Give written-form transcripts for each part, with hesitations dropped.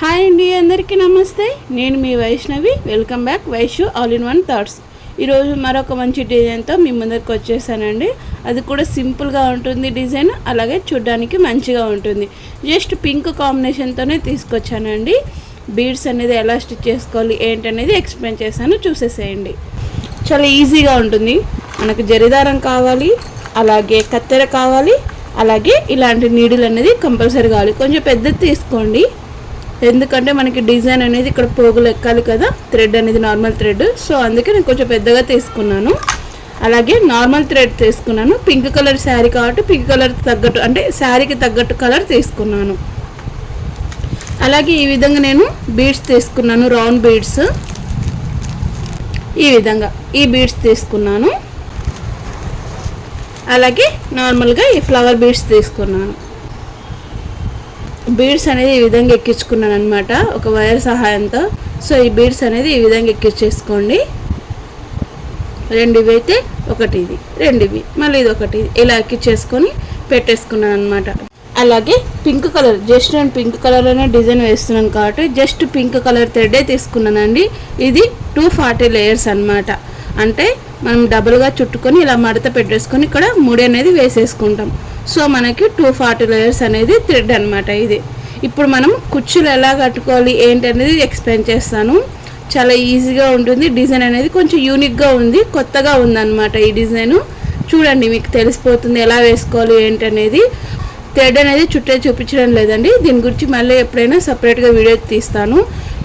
Hi అండి, అందరికీ నమస్తే. నేను మీ Vaishnavi. Welcome back Vaishu all in one thoughts. ఈరోజు మరొక మంచి డిజైన్తో మీ ముందరికి వచ్చేసానండి. అది కూడా సింపుల్గా ఉంటుంది డిజైన్, అలాగే చూడ్డానికి మంచిగా ఉంటుంది. జస్ట్ పింక్ కాంబినేషన్తోనే తీసుకొచ్చానండి. బీడ్స్ అనేది ఎలా స్టిచ్ చేసుకోవాలి ఏంటనేది ఎక్స్ప్లెయిన్ చేశాను, చూసేసేయండి. చాలా ఈజీగా ఉంటుంది. మనకు జరీదారం కావాలి, అలాగే కత్తెర కావాలి, అలాగే ఇలాంటి నీడిల్ అనేది కంపల్సరీ కావాలి. కొంచెం పెద్దది తీసుకోండి, ఎందుకంటే మనకి డిజైన్ అనేది ఇక్కడ పోగులు ఎక్కాలి కదా, థ్రెడ్ అనేది నార్మల్ థ్రెడ్. సో అందుకే నేను కొంచెం పెద్దగా తీసుకున్నాను. అలాగే నార్మల్ థ్రెడ్ తీసుకున్నాను. పింక్ కలర్ శారీ కాబట్టి పింక్ కలర్ తగ్గట్టు, అంటే శారీకి తగ్గట్టు కలర్ తీసుకున్నాను. అలాగే ఈ విధంగా నేను బీడ్స్ తీసుకున్నాను, రౌండ్ బీడ్స్. ఈ విధంగా ఈ బీడ్స్ తీసుకున్నాను. అలాగే నార్మల్గా ఈ ఫ్లవర్ బీడ్స్ తీసుకున్నాను. బీడ్స్ అనేది ఈ విధంగా ఎక్కించుకున్నాను అనమాట, ఒక వైర్ సహాయంతో. సో ఈ బీడ్స్ అనేది ఈ విధంగా ఎక్కించేసుకోండి. రెండివి అయితే ఒకటి ఇది, రెండివి మళ్ళీ ఇది ఒకటి, ఇలా ఎక్కించేసుకొని పెట్టేసుకున్నాను అనమాట. అలాగే పింక్ కలర్, జస్ట్ నేను పింక్ కలర్లోనే డిజైన్ వేస్తున్నాను కాబట్టి జస్ట్ పింక్ కలర్ థ్రెడ్డే తీసుకున్నానండి. ఇది 240 లేయర్స్ అనమాట. అంటే మనం డబుల్గా చుట్టుకొని ఇలా మడత పెట్టేసుకొని ఇక్కడ ముడి అనేది వేసేసుకుంటాం. సో మనకి 240 లేయర్స్ అనేది థ్రెడ్ అనమాట ఇది. ఇప్పుడు మనం కుచ్చులు ఎలా కట్టుకోవాలి ఏంటి అనేది ఎక్స్ప్లెయిన్ చేస్తాను. చాలా ఈజీగా ఉంటుంది. డిజైన్ అనేది కొంచెం యూనిక్గా ఉంది, కొత్తగా ఉందన్నమాట ఈ డిజైను. చూడండి, మీకు తెలిసిపోతుంది ఎలా వేసుకోవాలి ఏంటి అనేది. థ్రెడ్ అనేది చుట్టే చూపించడం లేదండి, దీని గురించి మళ్ళీ ఎప్పుడైనా సపరేట్గా వీడియో తీస్తాను.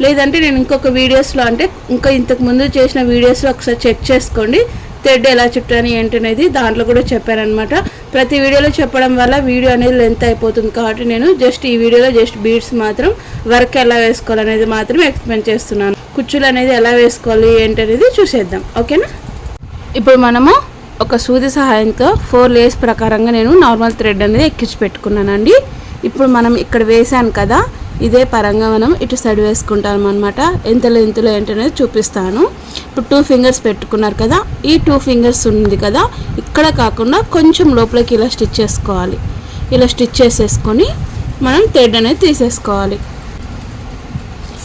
లేదంటే నేను ఇంకొక వీడియోస్లో, అంటే ఇంకా ఇంతకు ముందు చేసిన వీడియోస్లో ఒకసారి చెక్ చేసుకోండి, థ్రెడ్ ఎలా చుట్టాను ఏంటనేది. దాంట్లో కూడా చెప్పానమాట. ప్రతి వీడియోలో చెప్పడం వల్ల వీడియో అనేది లెంత్ అయిపోతుంది కాబట్టి నేను జస్ట్ ఈ వీడియోలో జస్ట్ బీడ్స్ మాత్రం, వర్క్ ఎలా వేసుకోవాలనేది మాత్రం ఎక్స్ప్లెయిన్ చేస్తున్నాను. కుచ్చులు అనేది ఎలా వేసుకోవాలి ఏంటనేది చూసేద్దాం, ఓకేనా. ఇప్పుడు మనము ఒక సూది సహాయంతో 4 లేయర్స్ ప్రకారంగా నేను నార్మల్ థ్రెడ్ అనేది ఎక్కించి పెట్టుకున్నానండి. ఇప్పుడు మనం ఇక్కడ వేసాను కదా, ఇదే పరంగా మనం ఇటు సైడ్ వేసుకుంటాం అనమాట. ఎంత లెంత్లో ఏంటనేది చూపిస్తాను. ఇప్పుడు 2 ఫింగర్స్ పెట్టుకున్నారు కదా, ఈ 2 ఫింగర్స్ ఉంది కదా, ఇక్కడ కాకుండా కొంచెం లోపలికి ఇలా స్టిచ్ చేసుకోవాలి. ఇలా స్టిచ్ చేసేసుకొని మనం థ్రెడ్ అనేది తీసేసుకోవాలి.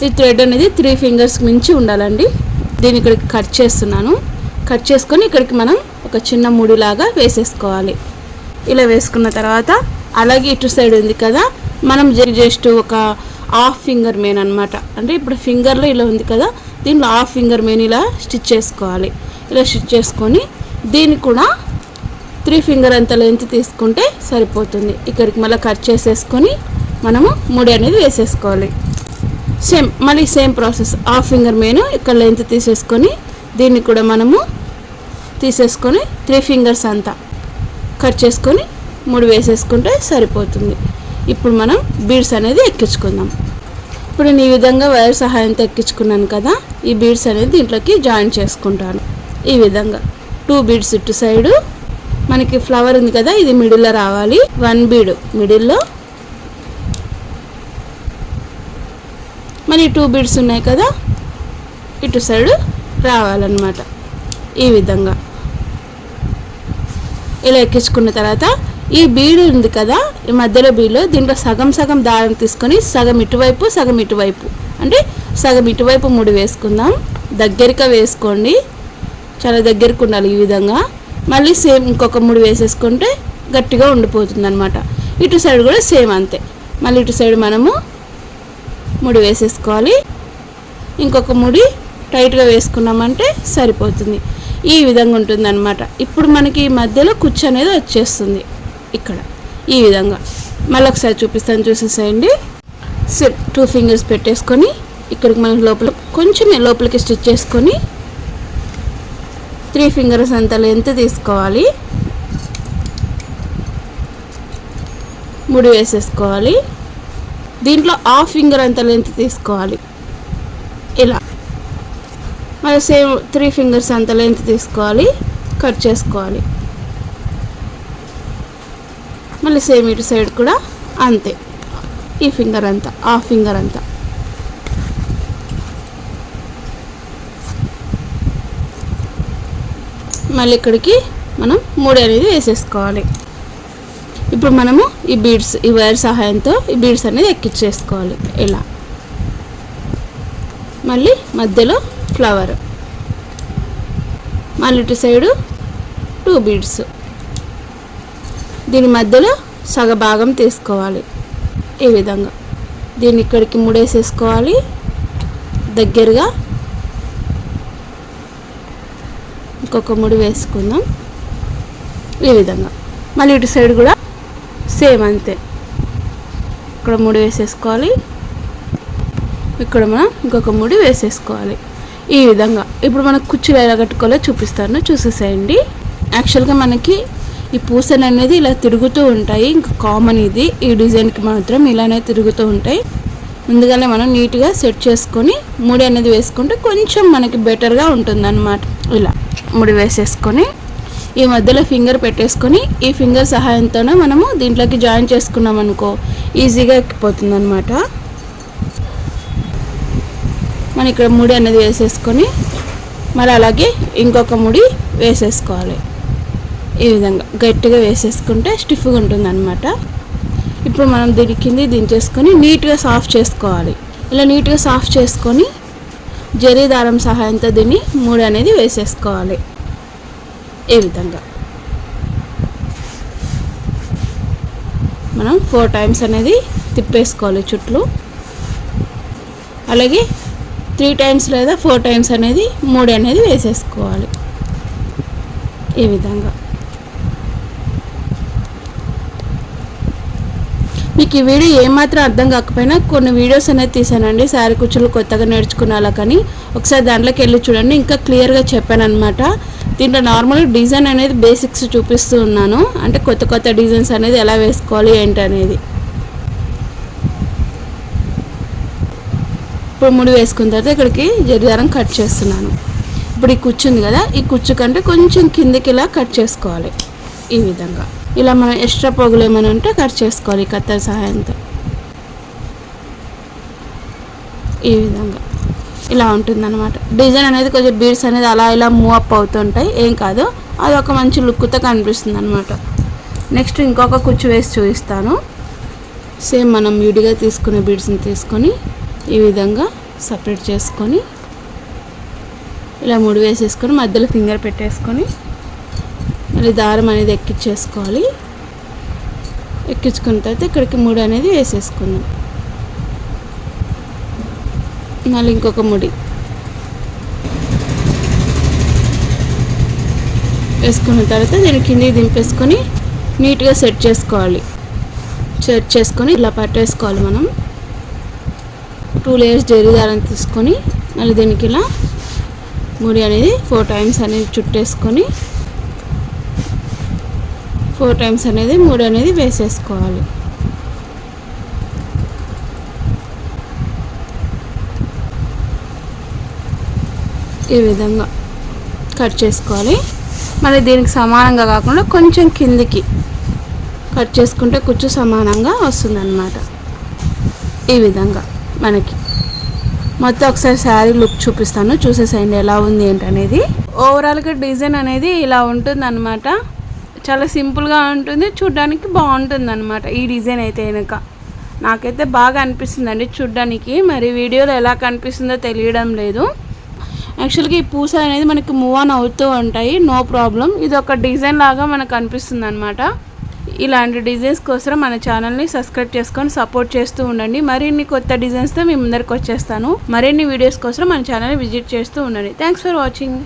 ఈ థ్రెడ్ అనేది 3 ఫింగర్స్ మించి ఉండాలండి. దీన్ని ఇక్కడికి కట్ చేస్తున్నాను. కట్ చేసుకొని ఇక్కడికి మనం ఒక చిన్న ముడిలాగా వేసేసుకోవాలి. ఇలా వేసుకున్న తర్వాత అలాగే ఇటు సైడ్ ఉంది కదా, మనం జస్ట్ ఒక హాఫ్ ఫింగర్ మెయిన్ అనమాట. అంటే ఇప్పుడు ఫింగర్లో ఇలా ఉంది కదా, దీనిలో హాఫ్ ఫింగర్ మెయిన్ ఇలా స్టిచ్ చేసుకోవాలి. ఇలా స్టిచ్ చేసుకొని దీన్ని కూడా 3 ఫింగర్ అంత లెంత్ తీసుకుంటే సరిపోతుంది. ఇక్కడికి మళ్ళీ కట్ చేసేసుకొని మనము ముడి అనేది వేసేసుకోవాలి. మళ్ళీ same process, half finger main ఇక్కడ లెంత్ తీసేసుకొని దీన్ని కూడా మనము తీసేసుకొని 3 ఫింగర్స్ అంతా కట్ చేసుకొని ముడి వేసేసుకుంటే సరిపోతుంది. ఇప్పుడు మనం బీడ్స్ అనేది ఎక్కించుకుందాం. ఇప్పుడు నేను ఈ విధంగా వైర్ సహాయంతో ఎక్కించుకున్నాను కదా, ఈ బీడ్స్ అనేది దీంట్లోకి జాయిన్ చేసుకుంటాను. ఈ విధంగా 2 బీడ్స్ ఇటు సైడు, మనకి ఫ్లవర్ ఉంది కదా, ఇది మిడిల్లో రావాలి. 1 బీడ్ మిడిల్లో, మళ్ళీ 2 బీడ్స్ ఉన్నాయి కదా, ఇటు సైడు రావాలన్నమాట. ఈ విధంగా ఇలా ఎక్కించుకున్న తర్వాత ఈ బీడ్ ఉంది కదా, ఈ మధ్యలో బీడ్లో దీంట్లో సగం సగం దారం తీసుకొని సగం ఇటువైపు సగం ఇటువైపు, అంటే సగం ఇటువైపు ముడి వేసుకుందాం. దగ్గరగా వేసుకోండి, చాలా దగ్గరకు ఉండాలి. ఈ విధంగా మళ్ళీ సేమ్ ఇంకొక ముడి వేసేసుకుంటే గట్టిగా ఉండిపోతుంది అనమాట. ఇటు సైడ్ కూడా సేమ్ అంతే. మళ్ళీ ఇటు సైడ్ మనము ముడి వేసేసుకోవాలి. ఇంకొక ముడి టైట్గా వేసుకున్నామంటే సరిపోతుంది. ఈ విధంగా ఉంటుంది అనమాట. ఇప్పుడు మనకి ఈ మధ్యలో కుచ్చు అనేది వచ్చేస్తుంది ఇక్కడ. ఈ విధంగా మళ్ళీ ఒకసారి చూపిస్తాను, చూసేసేయండి. 2 ఫింగర్స్ పెట్టేసుకొని ఇక్కడికి మనం లోపల కొంచెం లోపలికి స్టిచ్ చేసుకొని 3 ఫింగర్స్ అంత లెంత్ తీసుకోవాలి. ముడి వేసేసుకోవాలి. దీంట్లో హాఫ్ ఫింగర్ అంత లెంత్ తీసుకోవాలి. ఇలా మళ్ళీ సేమ్ 3 ఫింగర్స్ అంత లెంత్ తీసుకోవాలి, కట్ చేసుకోవాలి. మళ్ళీ సేమ్ ఇటు సైడ్ కూడా అంతే, ఈ ఫింగర్ అంతా హాఫ్ ఫింగర్ అంతా. మళ్ళీ ఇక్కడికి మనం ముడి అనేది వేసేసుకోవాలి. ఇప్పుడు మనము ఈ బీడ్స్, ఈ వైర్ సహాయంతో ఈ బీడ్స్ అనేది ఎక్కించేసుకోవాలి. ఇలా మళ్ళీ మధ్యలో ఫ్లవర్, మళ్ళీ ఇటు సైడు 2 బీడ్స్. దీని మధ్యలో సగభాగం తీసుకోవాలి. ఈ విధంగా దీన్ని ఇక్కడికి ముడేసేసుకోవాలి. దగ్గరగా ఇంకొక ముడి వేసుకుందాం. ఈ విధంగా మళ్ళీ ఇటు సైడ్ కూడా సేమ్ అంతే. ఇక్కడ ముడి వేసేసుకోవాలి, ఇక్కడ మనం ఇంకొక ముడి వేసేసుకోవాలి. ఈ విధంగా ఇప్పుడు మనకు కుచ్చులు ఎలా కట్టుకోవాలో చూపిస్తాను, చూసేసేయండి. యాక్చువల్గా మనకి ఈ పూసలు అనేది ఇలా తిరుగుతూ ఉంటాయి, ఇంకా కామన్ ఇది. ఈ డిజైన్కి మాత్రం ఇలానే తిరుగుతూ ఉంటాయి. ముందుగానే మనం నీట్గా సెట్ చేసుకొని ముడి అనేది వేసుకుంటే కొంచెం మనకి బెటర్గా ఉంటుంది అన్నమాట. ఇలా ముడి వేసేసుకొని ఈ మధ్యలో ఫింగర్ పెట్టేసుకొని ఈ ఫింగర్ సహాయంతోనే మనము దీంట్లోకి జాయిన్ చేసుకున్నాం అనుకో ఈజీగా ఎక్కిపోతుంది అనమాట. మనం ఇక్కడ ముడి అనేది వేసేసుకొని మరి అలాగే ఇంకొక ముడి వేసేసుకోవాలి. ఈ విధంగా గట్టిగా వేసేసుకుంటే స్టిఫ్గా ఉంటుంది అనమాట. ఇప్పుడు మనం దీని కింద దించేసుకొని నీట్గా సాఫ్ చేసుకోవాలి. ఇలా నీట్గా సాఫ్ చేసుకొని జరీ దారం సహాయంతో దీన్ని ముడి అనేది వేసేసుకోవాలి. ఈ విధంగా మనం 4 టైమ్స్ అనేది తిప్పేసుకోవాలి చుట్లు. అలాగే 3 టైమ్స్ లేదా 4 టైమ్స్ అనేది ముడి అనేది వేసేసుకోవాలి. ఈ విధంగా మీకు ఈ వీడియో ఏమాత్రం అర్థం కాకపోయినా కొన్ని వీడియోస్ అనేది తీసానండి శారీ కుచ్చులు కొత్తగా నేర్చుకున్నాలా, కానీ ఒకసారి దాంట్లోకి వెళ్ళి చూడండి, ఇంకా క్లియర్గా చెప్పాను అనమాట. దీంట్లో నార్మల్గా డిజైన్ అనేది బేసిక్స్ చూపిస్తూ ఉన్నాను, అంటే కొత్త కొత్త డిజైన్స్ అనేది ఎలా వేసుకోవాలి ఏంటి అనేది. ఇప్పుడు ముడి వేసుకున్న తర్వాత ఇక్కడికి జరీ దారం కట్ చేస్తున్నాను. ఇప్పుడు ఈ కుచ్చు ఉంది కదా, ఈ కుచ్చు కంటే కొంచెం కిందికి ఇలా కట్ చేసుకోవాలి. ఈ విధంగా ఇలా మనం ఎక్స్ట్రా పోగులు ఏమైనా ఉంటే కట్ చేసుకోవాలి కత్తెర సహాయంతో. ఈ విధంగా ఇలా ఉంటుందన్నమాట. డిజైన్ అనేది కొంచెం బీడ్స్ అనేది అలా ఇలా మూవ్ అప్ అవుతుంటాయి, ఏం కాదు, అది ఒక మంచి లుక్తో కనిపిస్తుంది అనమాట. నెక్స్ట్ ఇంకొక కుచ్చు వేసి చూపిస్తాను. సేమ్ మనం విడిగా తీసుకునే బీడ్స్ని తీసుకొని ఈ విధంగా సపరేట్ చేసుకొని ఇలా ముడి వేసేసుకొని మధ్యలో ఫింగర్ పెట్టేసుకొని మళ్ళీ దారం అనేది ఎక్కించేసుకోవాలి. ఎక్కించుకున్న తర్వాత ఇక్కడికి ముడి అనేది వేసేసుకుందాం. మళ్ళీ ఇంకొక ముడి వేసుకున్న తర్వాత దీన్ని కిందికి దింపేసుకొని నీట్గా సెట్ చేసుకోవాలి. సెట్ చేసుకొని ఇలా పట్టేసుకోవాలి. మనం 2 లేయర్స్ జరీ దారం తీసుకొని మళ్ళీ దీనికి ఇలా ముడి అనేది 4 టైమ్స్ అనేది చుట్టేసుకొని 4 టైమ్స్ అనేది ముడి అనేది వేసేసుకోవాలి. ఈ విధంగా కట్ చేసుకోవాలి. మళ్ళీ దీనికి సమానంగా కాకుండా కొంచెం కిందికి కట్ చేసుకుంటే కుచ్చు సమానంగా వస్తుందన్నమాట. ఈ విధంగా మనకి మొత్తం ఒకసారి శారీ లుక్ చూపిస్తాను, చూసేసేయండి ఎలా ఉంది ఏంటనేది. ఓవరాల్గా డిజైన్ అనేది ఇలా ఉంటుంది అనమాట. చాలా సింపుల్గా ఉంటుంది, చూడ్డానికి బాగుంటుంది అనమాట. ఈ డిజైన్ అయితే కనుక నాకైతే బాగా అనిపిస్తుందండి చూడ్డానికి. మరి వీడియోలో ఎలా కనిపిస్తుందో తెలియడం లేదు. యాక్చువల్గా ఈ పూస అనేది మనకి మూవ్ ఆన్ అవుతూ ఉంటాయి, నో ప్రాబ్లం. ఇది ఒక డిజైన్ లాగా మనకు అనిపిస్తుంది అనమాట. ఇలాంటి డిజైన్స్ కోసం మన ఛానల్ని సబ్స్క్రైబ్ చేసుకొని సపోర్ట్ చేస్తూ ఉండండి. మరిన్ని కొత్త డిజైన్స్తో మీ ముందరికి వచ్చేస్తాను. మరిన్ని వీడియోస్ కోసం మన ఛానల్ని విజిట్ చేస్తూ ఉండండి. Thanks for watching.